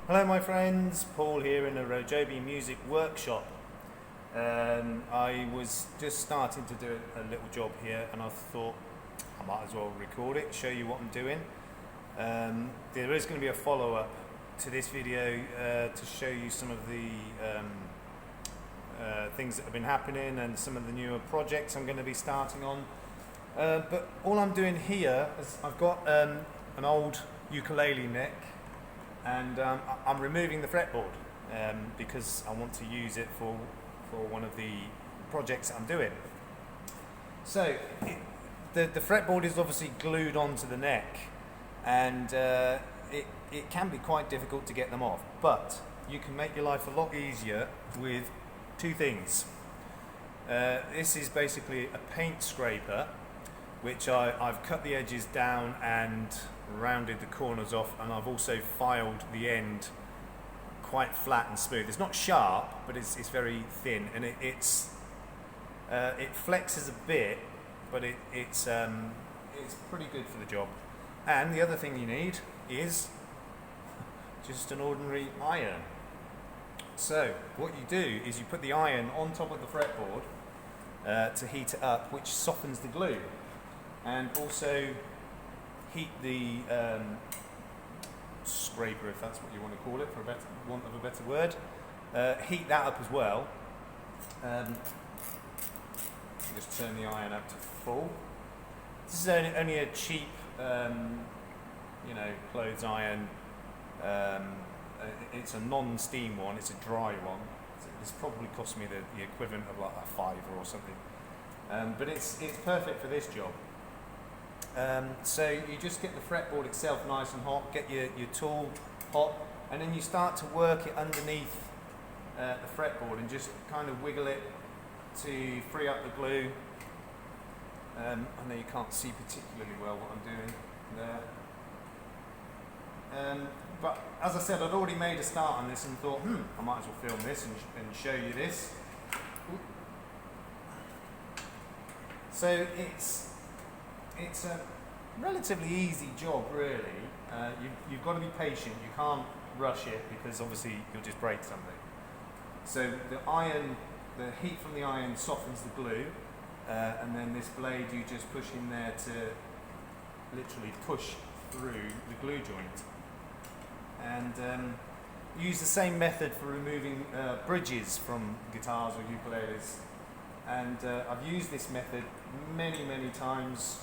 Hello my friends, Paul here in the RoJoBe Music Workshop. I was just starting to do a little job here and I thought I might as well record it, show you what I'm doing. There is going to be a follow-up to this video to show you some of the things that have been happening and some of the newer projects I'm going to be starting on. But all I'm doing here is I've got an old ukulele neck, and I'm removing the fretboard because I want to use it for one of the projects that I'm doing. So the fretboard is obviously glued onto the neck, and it can be quite difficult to get them off, but you can make your life a lot easier with two things. This is basically a paint scraper, which I've cut the edges down and rounded the corners off, and I've also filed the end quite flat and smooth. It's not sharp, but it's very thin, and it flexes a bit, but it's pretty good for the job. And the other thing you need is just an ordinary iron. So what you do is you put the iron on top of the fretboard to heat it up, which softens the glue, and also heat the scraper, if that's what you want to call it, for want of a better word. Heat that up as well. Just turn the iron up to full. This is only a cheap, clothes iron. It's a non-steam one. It's a dry one. It's probably cost me the equivalent of like a £5 or something. But it's perfect for this job. So you just get the fretboard itself nice and hot, get your tool hot, and then you start to work it underneath the fretboard and just kind of wiggle it to free up the glue. I know you can't see particularly well what I'm doing there. But as I said, I'd already made a start on this and thought, I might as well film this and show you this. So it's a relatively easy job, really. You've got to be patient. You can't rush it because obviously you'll just break something. So the heat from the iron softens the glue, and then this blade you just push in there to literally push through the glue joint. And use the same method for removing bridges from guitars or ukuleles. And I've used this method many times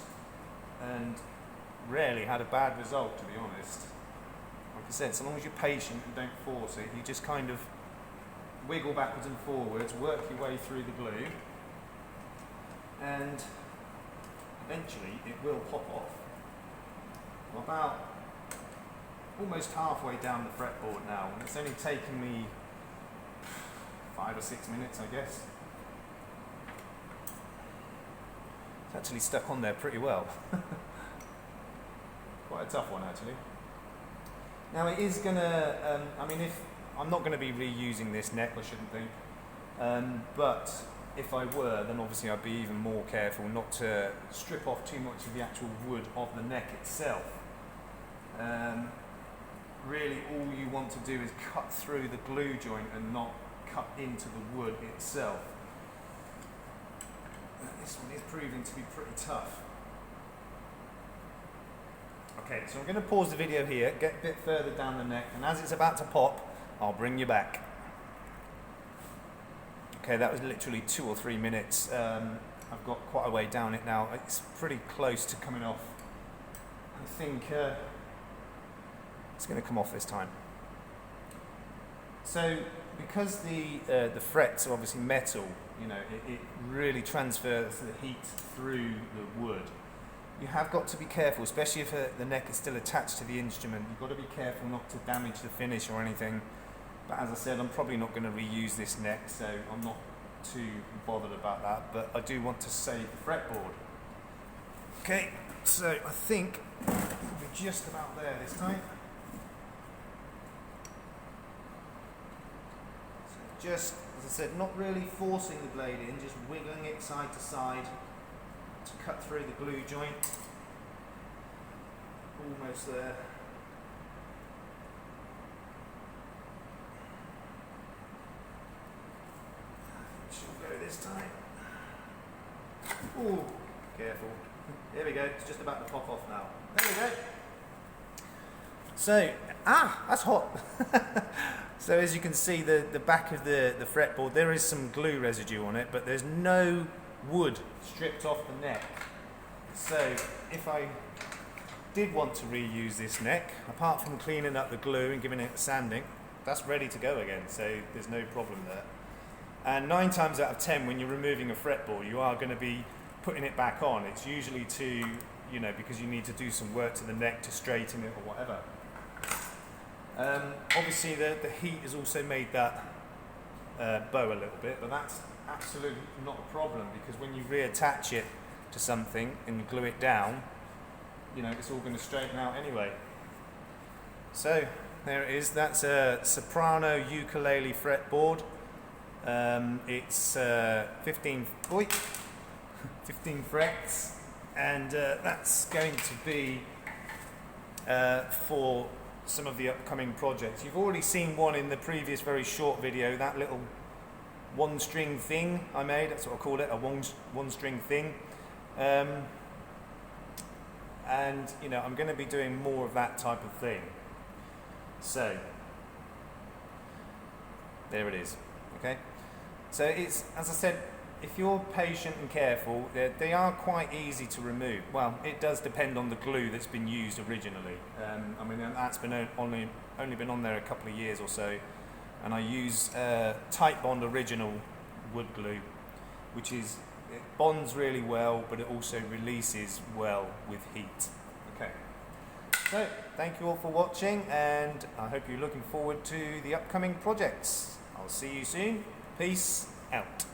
and rarely had a bad result, to be honest. Like I said, so long as you're patient and don't force it, you just kind of wiggle backwards and forwards, work your way through the glue, and eventually it will pop off. I'm about almost halfway down the fretboard now, and it's only taken me 5 or 6 minutes, I guess. It's actually stuck on there pretty well. Quite a tough one, actually. Now it is gonna, if I'm not going to be reusing this neck, I shouldn't think, but if I were, then obviously I'd be even more careful not to strip off too much of the actual wood of the neck itself. Really all you want to do is cut through the glue joint and not cut into the wood itself. This one is proving to be pretty tough. Okay, so I'm going to pause the video here, get a bit further down the neck, and as it's about to pop, I'll bring you back. Okay, that was literally 2 or 3 minutes. I've got quite a way down it now. It's pretty close to coming off. I think it's going to come off this time. So because the frets are obviously metal, it really transfers the heat through the wood. You have got to be careful, especially if the neck is still attached to the instrument. You've got to be careful not to damage the finish or anything. But as I said, I'm probably not going to reuse this neck, so I'm not too bothered about that. But I do want to save the fretboard. Okay, so I think we'll be just about there this time. So just, as I said, not really forcing the blade in, just wiggling it side to side to cut through the glue joint. Almost there. this time. Ooh, careful. There we go, it's just about to pop off now. There we go. So, that's hot. So as you can see, the back of the fretboard, there is some glue residue on it, but there's no wood stripped off the neck. So if I did want to reuse this neck, apart from cleaning up the glue and giving it sanding, that's ready to go again, so there's no problem there. And 9 times out of 10, when you're removing a fretboard, you are going to be putting it back on. It's usually to, because you need to do some work to the neck to straighten it or whatever. Obviously the heat has also made that bow a little bit, but that's absolutely not a problem, because when you reattach it to something and glue it down, it's all going to straighten out anyway. So there it is. That's a soprano ukulele fretboard. It's 15 frets, and that's going to be for some of the upcoming projects. You've already seen one in the previous very short video, that little one string thing I made. That's what I call it, a one string thing. And I'm going to be doing more of that type of thing. So there it is. Okay, so it's, as I said, if you're patient and careful, they are quite easy to remove. Well, it does depend on the glue that's been used originally. That's been only been on there a couple of years or so, and I use Tight Bond Original wood glue, which it bonds really well, but it also releases well with heat. Okay, so thank you all for watching, and I hope you're looking forward to the upcoming projects. I'll see you soon. Peace out.